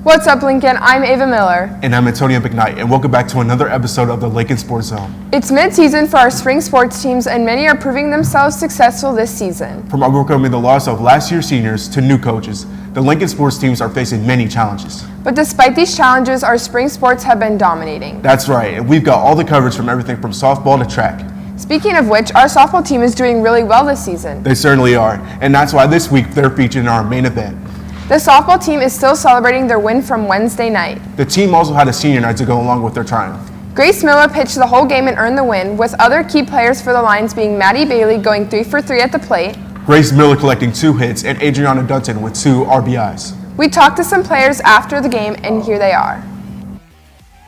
What's up, Lincoln? I'm Ava Miller. And I'm Antonio McKnight, and welcome back to another episode of the Lincoln Sports Zone. It's mid-season for our spring sports teams, and many are proving themselves successful this season. From overcoming the loss of last year's seniors to new coaches, the Lincoln sports teams are facing many challenges. But despite these challenges, our spring sports have been dominating. That's right, and we've got all the coverage from everything from softball to track. Speaking of which, our softball team is doing really well this season. They certainly are, and that's why this week they're featured in our main event. The softball team is still celebrating their win from Wednesday night. The team also had a senior night to go along with their triumph. Grace Miller pitched the whole game and earned the win, with other key players for the Lions being Maddie Bailey going 3 for 3 at the plate, Grace Miller collecting 2 hits, and Adriana Dunton with 2 RBIs. We talked to some players after the game, and here they are.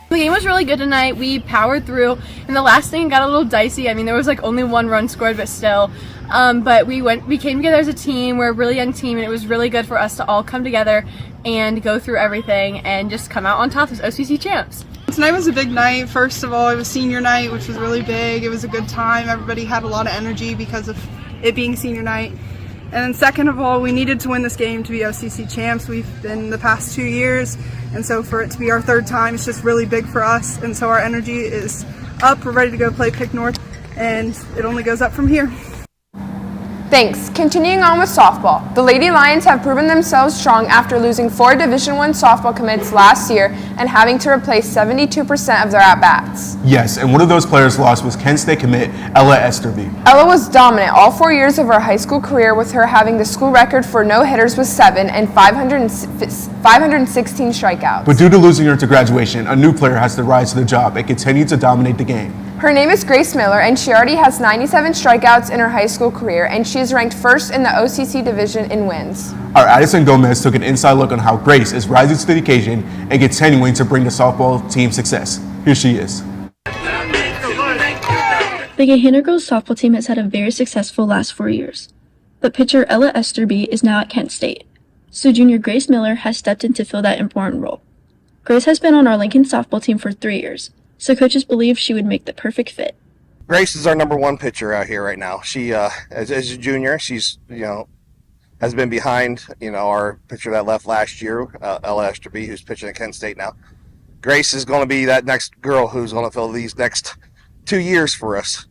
The game was really good tonight. We powered through, and the last thing got a little dicey. I mean, there was like only 1 run scored, but still. But we came together as a team. We're a really young team, and it was really good for us to all come together and go through everything and just come out on top as OCC champs. Tonight was a big night. First of all, it was senior night, which was really big. It was a good time. Everybody had a lot of energy because of it being senior night. And then second of all, we needed to win this game to be OCC champs. We've been the past 2 years, and so for it to be our 3rd time, it's just really big for us. And so our energy is up. We're ready to go play Pick North, and it only goes up from here. Thanks. Continuing on with softball, the Lady Lions have proven themselves strong after losing 4 Division I softball commits last year and having to replace 72% of their at-bats. Yes, and one of those players lost was Kent State commit Ella Esterby. Ella was dominant all 4 years of her high school career, with her having the school record for no-hitters with 7 and 516 strikeouts. But due to losing her to graduation, a new player has to rise to the job and continue to dominate the game. Her name is Grace Miller, and she already has 97 strikeouts in her high school career, and she is ranked 1st in the OCC division in wins. Our Addison Gomez took an inside look on how Grace is rising to the occasion and continuing to bring the softball team success. Here she is. The Gahanna Girls softball team has had a very successful last 4 years, but pitcher Ella Esterby is now at Kent State, so junior Grace Miller has stepped in to fill that important role. Grace has been on our Lincoln softball team for 3 years, so coaches believe she would make the perfect fit. Grace is our number 1 pitcher out here right now. She, as a junior, she's, has been behind, our pitcher that left last year, Ella Esterby, who's pitching at Kent State now. Grace is going to be that next girl who's going to fill these next 2 years for us.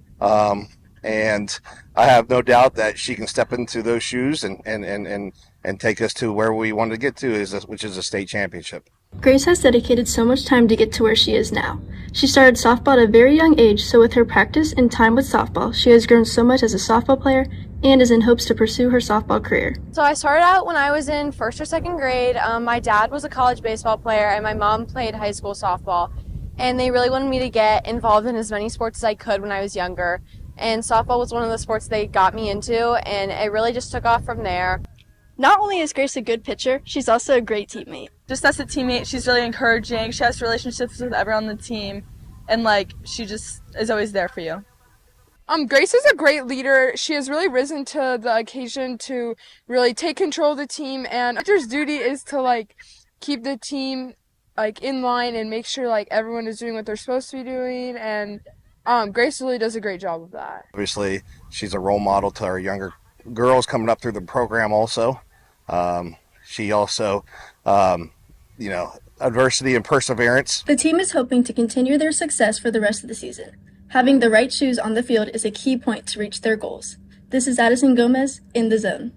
And I have no doubt that she can step into those shoes and take us to where we wanted to get to, which is a state championship. Grace has dedicated so much time to get to where she is now. She started softball at a very young age, so with her practice and time with softball, she has grown so much as a softball player and is in hopes to pursue her softball career. So I started out when I was in 1st or 2nd grade. My dad was a college baseball player, and my mom played high school softball. And they really wanted me to get involved in as many sports as I could when I was younger. And softball was one of the sports they got me into, and it really just took off from there. Not only is Grace a good pitcher, she's also a great teammate. Just as a teammate, she's really encouraging. She has relationships with everyone on the team, and she just is always there for you. Grace is a great leader. She has really risen to the occasion to really take control of the team, and leader's duty is to keep the team in line and make sure everyone is doing what they're supposed to be doing, and Grace really does a great job of that. Obviously, she's a role model to our younger girls coming up through the program also. She also, adversity and perseverance. The team is hoping to continue their success for the rest of the season. Having the right shoes on the field is a key point to reach their goals. This is Addison Gomez in the zone.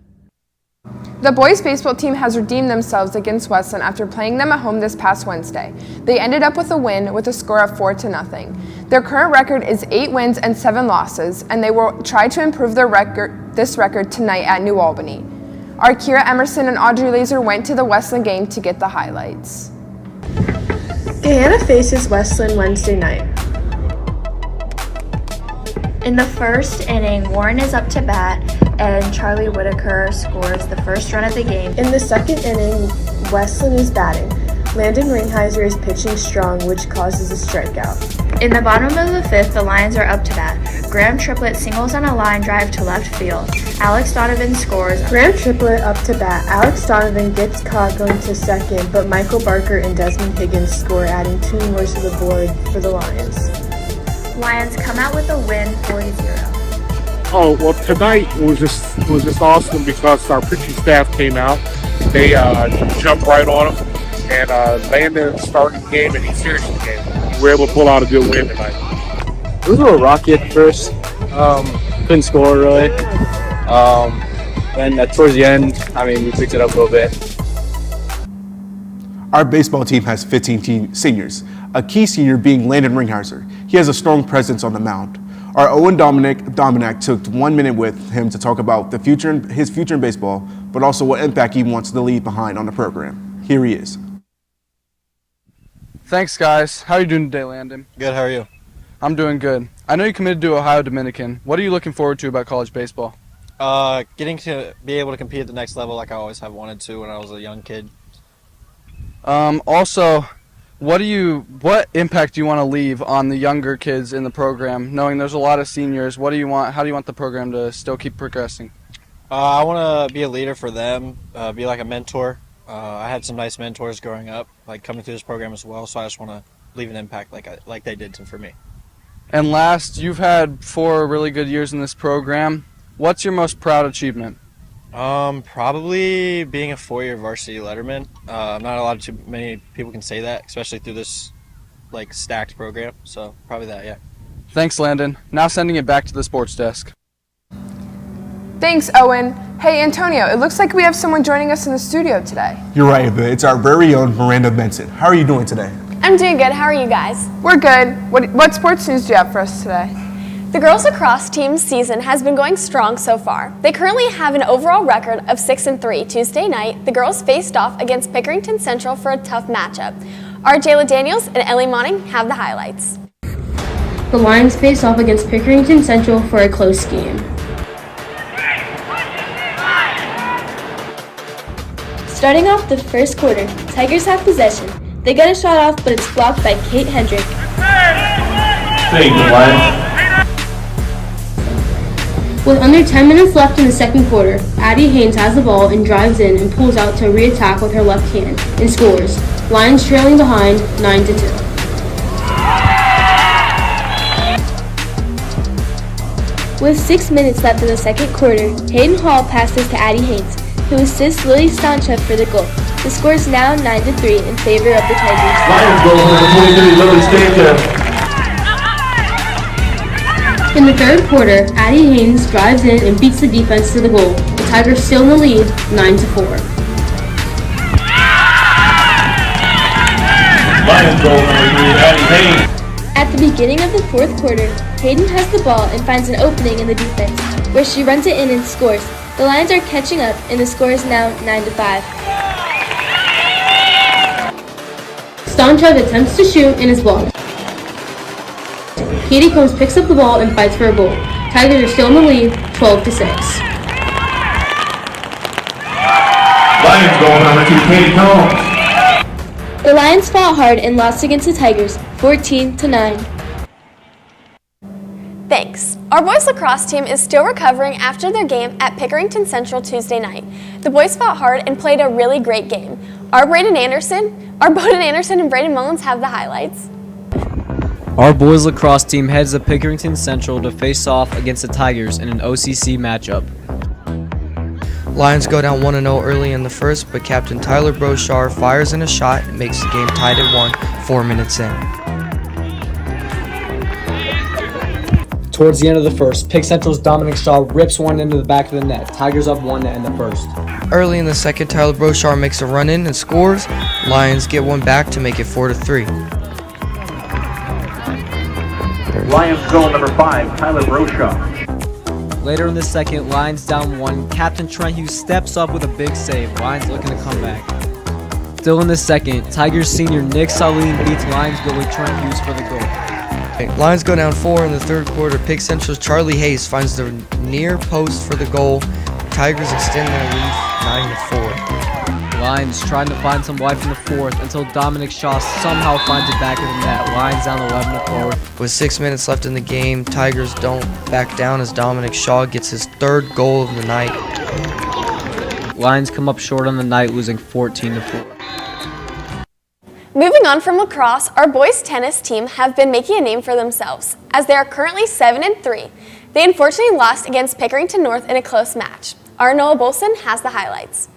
The boys baseball team has redeemed themselves against Westland after playing them at home this past Wednesday. They ended up with a win with a score of 4-0. Their current record is 8 wins and 7 losses, and they will try to improve this record tonight at New Albany. Our Kira Emerson and Audrey Laser went to the Westland game to get the highlights. Gahanna faces Westland Wednesday night. In the first inning, Warren is up to bat, and Charlie Whitaker scores the first run of the game. In the second inning, Westland is batting. Landon Ringheiser is pitching strong, which causes a strikeout. In the bottom of the 5th, the Lions are up to bat. Graham Triplett singles on a line drive to left field. Alex Donovan scores. Graham Triplett up to bat. Alex Donovan gets caught going to second, but Michael Barker and Desmond Higgins score, adding 2 more to the board for the Lions. Lions come out with a win 4-0. Oh, well, tonight was just awesome because our pitching staff came out. They jumped right on them and Landon starting the game and he's finishing the game. We were able to pull out a good win tonight. It was a little rocky at first. Couldn't score really. Then towards the end, we picked it up a little bit. Our baseball team has 15 seniors, a key senior being Landon Ringhauser. He has a strong presence on the mound. Our Owen Dominic took 1 minute with him to talk about his future in baseball, but also what impact he wants to leave behind on the program. Here he is. Thanks, guys. How are you doing today, Landon? Good, how are you? I'm doing good. I know you committed to Ohio Dominican. What are you looking forward to about college baseball? Getting to be able to compete at the next level like I always have wanted to when I was a young kid. Also, what impact do you want to leave on the younger kids in the program, knowing there's a lot of seniors? How do you want the program to still keep progressing? I want to be a leader for them, be like a mentor. I had some nice mentors growing up, like coming through this program as well, so I just want to leave an impact like they did for me. And last, you've had 4 really good years in this program. What's your most proud achievement? Probably being a 4-year varsity letterman. Not too many people can say that, especially through this stacked program. So probably that, yeah. Thanks, Landon. Now sending it back to the sports desk. Thanks, Owen. Hey, Antonio, it looks like we have someone joining us in the studio today. You're right, but it's our very own Miranda Benson. How are you doing today? I'm doing good. How are you guys? We're good. What sports news do you have for us today? The girls lacrosse team's season has been going strong so far. They currently have an overall record of 6-3. Tuesday night, the girls faced off against Pickerington Central for a tough matchup. Our Jayla Daniels and Ellie Monning have the highlights. The Lions faced off against Pickerington Central for a close game. Starting off the first quarter, Tigers have possession. They get a shot off, but it's blocked by Kate Hendrick. With under 10 minutes left in the second quarter, Addie Haynes has the ball and drives in and pulls out to re-attack with her left hand and scores. Lions trailing behind 9-2. With 6 minutes left in the second quarter, Hayden Hall passes to Addie Haynes, who assists Lily Stancha for the goal. The score is now 9-3 in favor of the Tigers. Lions goal number 23, Lily Stancha. In the third quarter, Addie Haynes drives in and beats the defense to the goal. The Tigers still in the lead, 9-4. Lions goal number 3, Addie Haynes. At the beginning of the fourth quarter, Hayden has the ball and finds an opening in the defense, where she runs it in and scores. The Lions are catching up, and the score is now 9-5. Stanchuk attempts to shoot and is blocked. Katie Combs picks up the ball and fights for a goal. Tigers are still in the lead, 12-6. Lions goal number 2, Katie Combs. The Lions fought hard and lost against the Tigers, 14-9. Thanks. Our boys lacrosse team is still recovering after their game at Pickerington Central Tuesday night. The boys fought hard and played a really great game. Our Bowden Anderson and Braden Mullins have the highlights. Our boys lacrosse team heads to Pickerington Central to face off against the Tigers in an OCC matchup. Lions go down 1-0 early in the first, but Captain Tyler Brochar fires in a shot and makes the game tied at 1, 4 minutes in. Towards the end of the first, Pick Central's Dominic Shaw rips one into the back of the net. Tigers up 1 to end the first. Early in the second, Tyler Brochar makes a run in and scores. Lions get one back to make it 4-3. Lions goal number 5, Tyler Brochar. Later in the second, Lions down 1. Captain Trent Hughes steps up with a big save. Lions looking to come back. Still in the second, Tigers senior Nick Salim beats Lions goalie Trent Hughes for the goal. Lions go down 4 in the third quarter. Pick Central's Charlie Hayes finds the near post for the goal. Tigers extend their lead 9-4. Lions trying to find some life in the fourth until Dominic Shaw somehow finds it back in the net. Lions down 11-4. With 6 minutes left in the game, Tigers don't back down as Dominic Shaw gets his third goal of the night. Lions come up short on the night, losing 14-4. Moving on from lacrosse, our boys tennis team have been making a name for themselves, as they are currently 7-3. They unfortunately lost against Pickerington North in a close match. Our Noah Bolson has the highlights.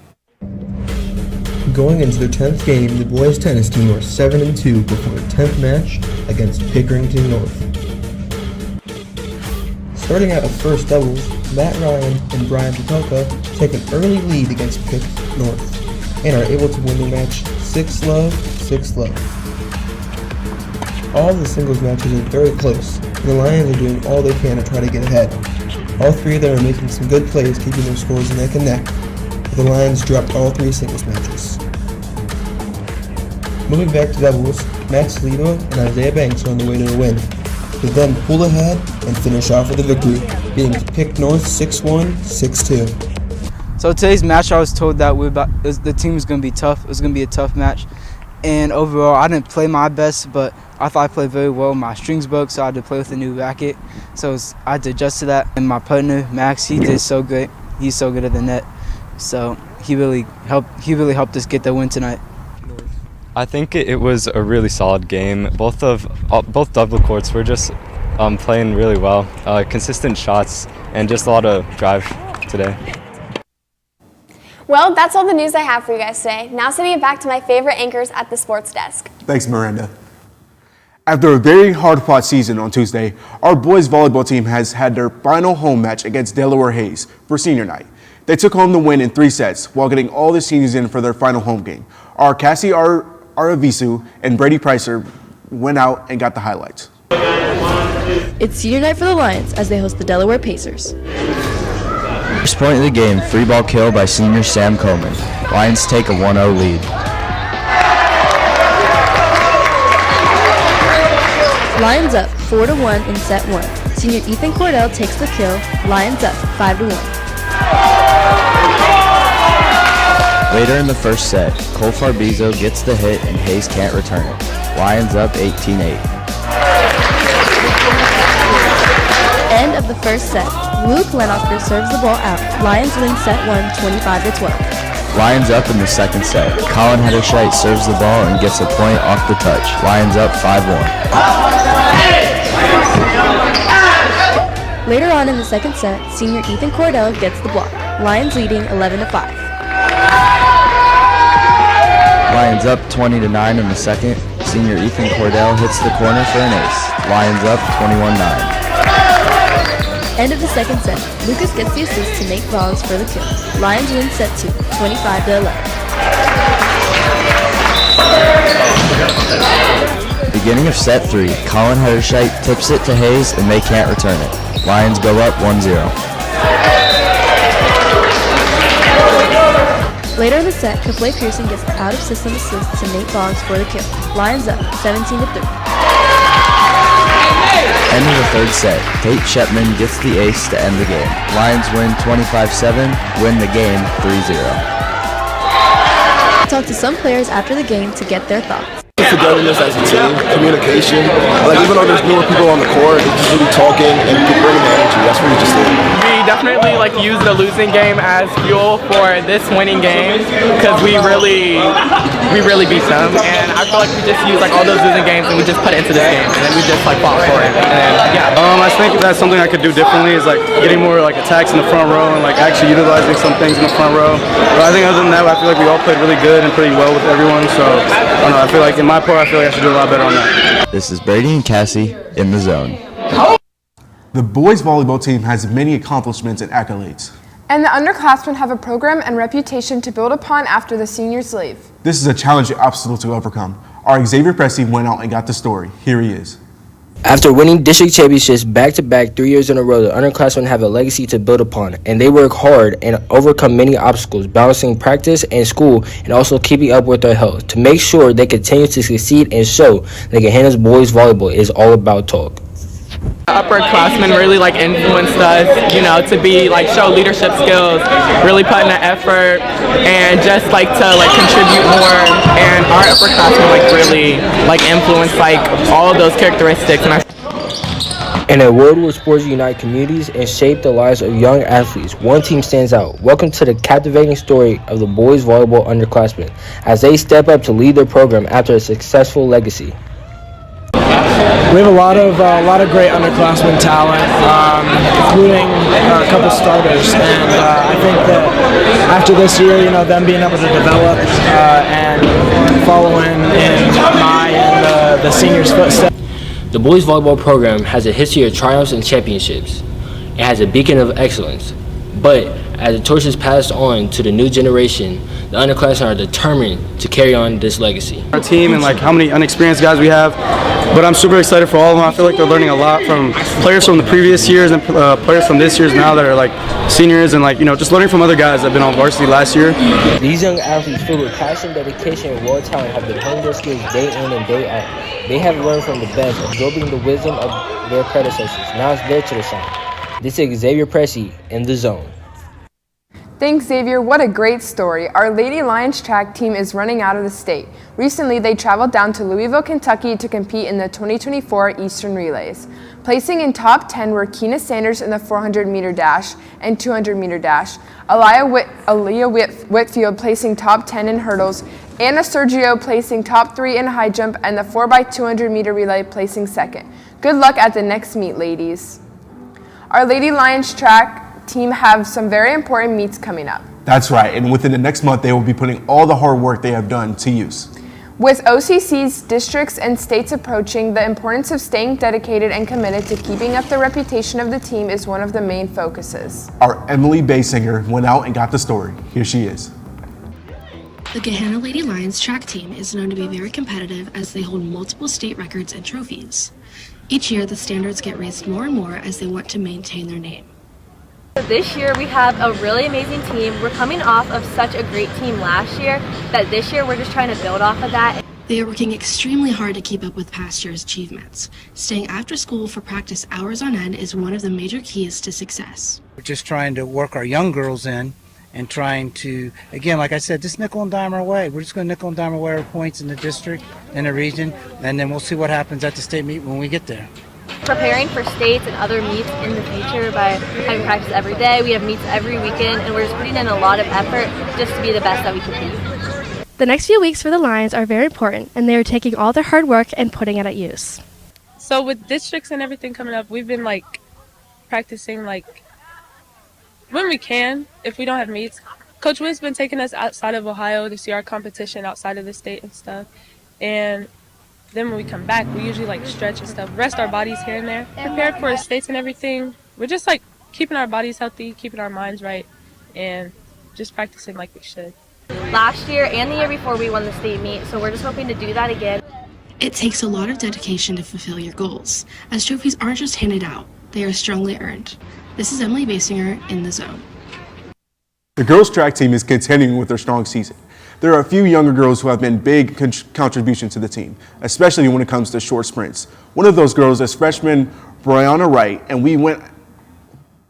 Going into their 10th game, the boys tennis team were 7-2 before their 10th match against Pickerington North. Starting out with first doubles, Matt Ryan and Brian Popelka take an early lead against Pick North and are able to win the match 6-love, 6-love. All the singles matches are very close, and the Lions are doing all they can to try to get ahead. All three of them are making some good plays, keeping their scores neck and neck, but the Lions dropped all three singles matches. Moving back to doubles, Matt Saliba and Isaiah Banks are on the way to a win. They then pull ahead and finish off with a victory, beating Pick North 6-1, 6-2. So today's match, I was told that the team was going to be tough. It was going to be a tough match. And overall, I didn't play my best, but I thought I played very well. My strings broke, so I had to play with a new racket. So I had to adjust to that. And my partner, Max, he did so great. He's so good at the net. So he really helped us get the win tonight. I think it was a really solid game. Both double courts were just playing really well. Consistent shots and just a lot of drive today. Well, that's all the news I have for you guys today. Now sending it back to my favorite anchors at the sports desk. Thanks, Miranda. After a very hard-fought season on Tuesday, our boys volleyball team has had their final home match against Delaware Hayes for senior night. They took home the win in 3 sets while getting all the seniors in for their final home game. Our Cassie Aravisu and Brady Pricer went out and got the highlights. It's senior night for the Lions as they host the Delaware Pacers. First point of the game, free ball kill by senior Sam Coleman. Lions take a 1-0 lead. Lions up 4-1 in set 1. Senior Ethan Cordell takes the kill. Lions up 5-1. Later in the first set, Cole Farbizo gets the hit and Hayes can't return it. Lions up 18-8. End of the first set. Luke Lenocker serves the ball out. Lions win set 1 25-12. Lions up in the second set. Colin Hederscheit serves the ball and gets a point off the touch. Lions up 5-1. Later on in the second set, senior Ethan Cordell gets the block. Lions leading 11-5. Lions up 20-9 in the second. Senior Ethan Cordell hits the corner for an ace. Lions up 21-9. End of the second set. Lucas gets the assist to Nate Vaughns for the kill. Lions win set 2, 25-11. Beginning of set 3, Colin Hederscheit tips it to Hayes and they can't return it. Lions go up 1-0. Later in the set, Kafley Pearson gets the out-of-system assist to Nate Vaughns for the kill. Lions up 17-3. End of the third set, Tate Shepman gets the ace to end the game. Lions win 25-7, win the game 3-0. Talk to some players after the game to get their thoughts. Togetherness as a team, communication. Like even though there's newer people on the court, it's just really talking and bringing the energy. That's what we just did. We definitely use the losing game as fuel for this winning game because we really beat them, and I feel like we just use all those losing games and we just put it into this game, and then we just fought for it. And yeah. I think that's something I could do differently is getting more attacks in the front row and actually utilizing some things in the front row. But I think other than that, I feel like we all played really good and pretty well with everyone. So I don't know. I feel like in my part, I feel like I should do a lot better on that. This is Brady and Cassie in the zone. The boys volleyball team has many accomplishments and accolades. And the underclassmen have a program and reputation to build upon after the seniors leave. This is a challenging obstacle to overcome. Our Xavier Pressey went out and got the story. Here he is. After winning district championships back-to-back 3 years in a row, the underclassmen have a legacy to build upon, and they work hard and overcome many obstacles, balancing practice and school, and also keeping up with their health to make sure they continue to succeed and show that Gahanna's boys volleyball is all about talk. Upperclassmen really influenced us, to be show leadership skills, really put in an effort, and just to contribute more. And our upperclassmen really influenced all of those characteristics. In a world where sports unite communities and shape the lives of young athletes, one team stands out. Welcome to the captivating story of the boys volleyball underclassmen as they step up to lead their program after a successful legacy. We have a lot of great underclassmen talent, including a couple starters, and I think that after this year, them being able to develop and follow in my and the seniors' footsteps. The boys volleyball program has a history of triumphs and championships. It has a beacon of excellence. But as the torch is passed on to the new generation, the underclassmen are determined to carry on this legacy. Our team and how many unexperienced guys we have, but I'm super excited for all of them. I feel like they're learning a lot from players from the previous years and players from this year's now that are seniors, and just learning from other guys that have been on varsity last year. These young athletes filled with passion, dedication, and raw talent have been honing their skills day in and day out. They have learned from the best, absorbing the wisdom of their predecessors. Now it's their turn to shine. This is Xavier Pressey in The Zone. Thanks, Xavier. What a great story. Our Lady Lions track team is running out of the state. Recently, they traveled down to Louisville, Kentucky to compete in the 2024 Eastern Relays. Placing in top 10 were Keena Sanders in the 400-meter dash and 200-meter dash, Aaliyah Whitfield placing top 10 in hurdles, Anna Sergio placing top 3 in high jump, and the 4x200-meter relay placing second. Good luck at the next meet, ladies. Our Lady Lions track team have some very important meets coming up. That's right, and within the next month, they will be putting all the hard work they have done to use. With OCC's districts and states approaching, the importance of staying dedicated and committed to keeping up the reputation of the team is one of the main focuses. Our Emily Basinger went out and got the story. Here she is. The Gahanna Lady Lions track team is known to be very competitive as they hold multiple state records and trophies. Each year, the standards get raised more and more as they want to maintain their name. This year we have a really amazing team. We're coming off of such a great team last year that this year we're just trying to build off of that. They are working extremely hard to keep up with past year's achievements. Staying after school for practice hours on end is one of the major keys to success. We're just trying to work our young girls in and trying to, again, like I said, just nickel and dime our way. We're just going to nickel and dime our way our points in the district, in the region, and then we'll see what happens at the state meet when we get there. Preparing for states and other meets in the future by having practice every day. We have meets every weekend, and we're just putting in a lot of effort just to be the best that we can be. The next few weeks for the Lions are very important, and they are taking all their hard work and putting it at use. So with districts and everything coming up, we've been practicing when we can, if we don't have meets. Coach Witt's been taking us outside of Ohio to see our competition outside of the state and stuff. And then when we come back, we usually stretch and stuff, rest our bodies here and there, prepared for the states and everything. We're just keeping our bodies healthy, keeping our minds right, and just practicing like we should. Last year and the year before we won the state meet, so we're just hoping to do that again. It takes a lot of dedication to fulfill your goals, as trophies aren't just handed out, they are strongly earned. This is Emily Basinger in The Zone. The girls' track team is continuing with their strong season. There are a few younger girls who have been big contributions to the team, especially when it comes to short sprints. One of those girls is freshman Brianna Wright, and we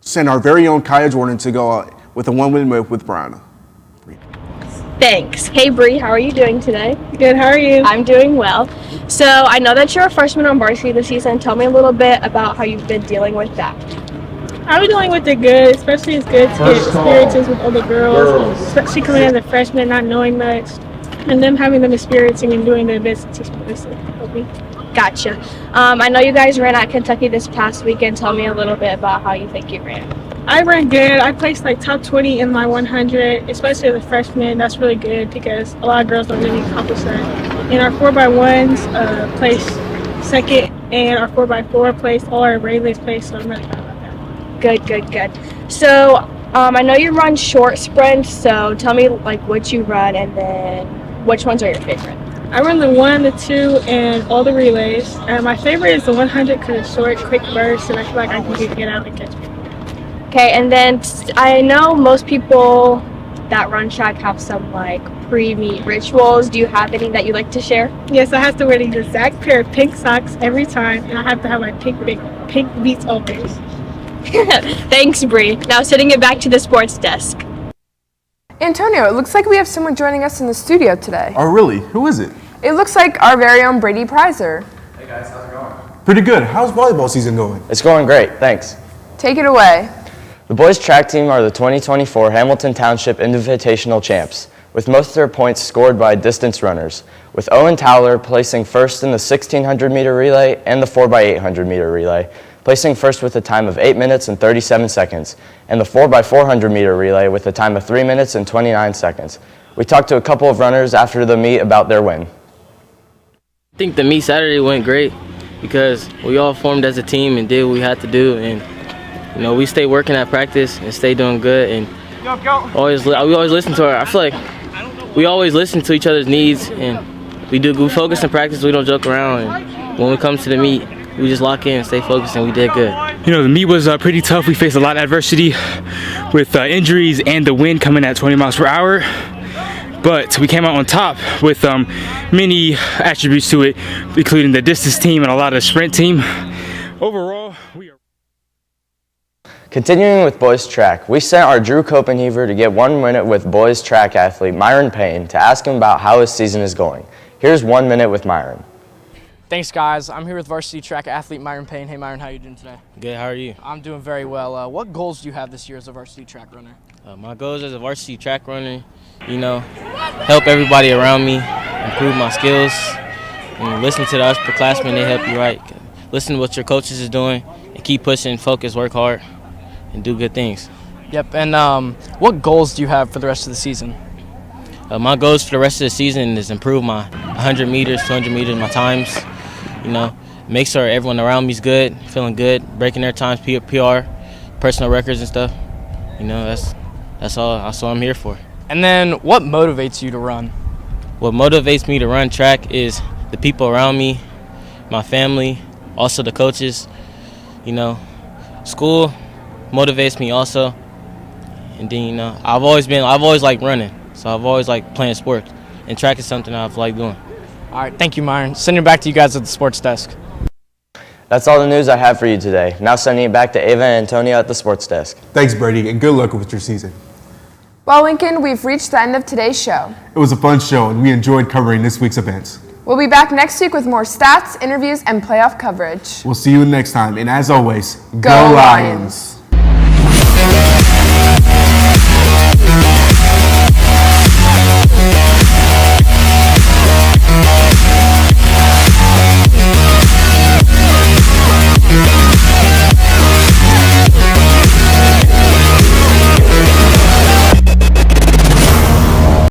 sent our very own Kaya Jordan to go out with a one-win with Brianna. Thanks. Hey Bree, how are you doing today? Good, how are you? I'm doing well. So I know that you're a freshman on varsity this season. Tell me a little bit about how you've been dealing with that. I've been dealing with it good, especially it's good to get experiences with other girls, especially coming as a freshman, not knowing much, and them having them experiencing and doing their best to teach me this help me. Gotcha. I know you guys ran at Kentucky this past weekend. Tell me a little bit about how you think you ran. I ran good. I placed top 20 in my 100, especially as a freshman. That's really good because a lot of girls don't really accomplish that. And our 4x1s placed second, and our 4x4 placed, all our relays placed, so I'm really proud about that. Good. So I know you run short sprints, so tell me what you run and then which ones are your favorite. I run the 1, the 2, and all the relays. My favorite is the 100 because it's short, quick burst, and I feel like I can get out and catch people. Okay, and then I know most people that run track have some pre-meet rituals. Do you have any that you like to share? Yes, I have to wear the exact pair of pink socks every time, and I have to have my pink Beats always. Thanks, Bree. Now sitting it back to the sports desk. Antonio, it looks like we have someone joining us in the studio today. Oh, really? Who is it? It looks like our very own Brady Prizer. Hey guys, how's it going? Pretty good. How's volleyball season going? It's going great, thanks. Take it away. The boys track team are the 2024 Hamilton Township Invitational Champs. with most of their points scored by distance runners, with Owen Towler placing first in the 1600 meter relay and the 4x800 meter relay, placing first with a time of 8 minutes and 37 seconds, and the 4x400 meter relay with a time of 3 minutes and 29 seconds. We talked to a couple of runners after the meet about their win. I think the meet Saturday went great because we all formed as a team and did what we had to do, and we stayed working at practice and stayed doing good, and we always listen to her. I feel like we always listen to each other's needs, and we focus in practice. We don't joke around, and when we come to the meet, we just lock in and stay focused, and we did good. The meet was pretty tough. We faced a lot of adversity with injuries and the wind coming at 20 miles per hour. But we came out on top with many attributes to it, including the distance team and a lot of the sprint team. Overall, we are... Continuing with boys track, we sent our Drew Copenhaver to get 1 minute with boys track athlete Myron Payne to ask him about how his season is going. Here's 1 minute with Myron. Thanks, guys. I'm here with varsity track athlete Myron Payne. Hey, Myron, how are you doing today? Good, how are you? I'm doing very well. What goals do you have this year as a varsity track runner? My goals as a varsity track runner, help everybody around me, improve my skills, and listen to the upperclassmen, they help you right. Listen to what your coaches is doing, and keep pushing, focus, work hard, and do good things. Yep, and what goals do you have for the rest of the season? My goals for the rest of the season is improve my 100 meters, 200 meters, my times, make sure everyone around me is good, feeling good, breaking their times, PR, personal records and stuff. That's all I'm here for. And then what motivates you to run? What motivates me to run track is the people around me, my family, also the coaches. School motivates me also. And then, I've always liked running, so I've always liked playing sports. And track is something I've liked doing. All right, thank you, Myron. Sending it back to you guys at the sports desk. That's all the news I have for you today. Now sending it back to Ava and Antonio at the sports desk. Thanks, Brady, and good luck with your season. Well, Lincoln, we've reached the end of today's show. It was a fun show, and we enjoyed covering this week's events. We'll be back next week with more stats, interviews, and playoff coverage. We'll see you next time, and as always, Go Lions!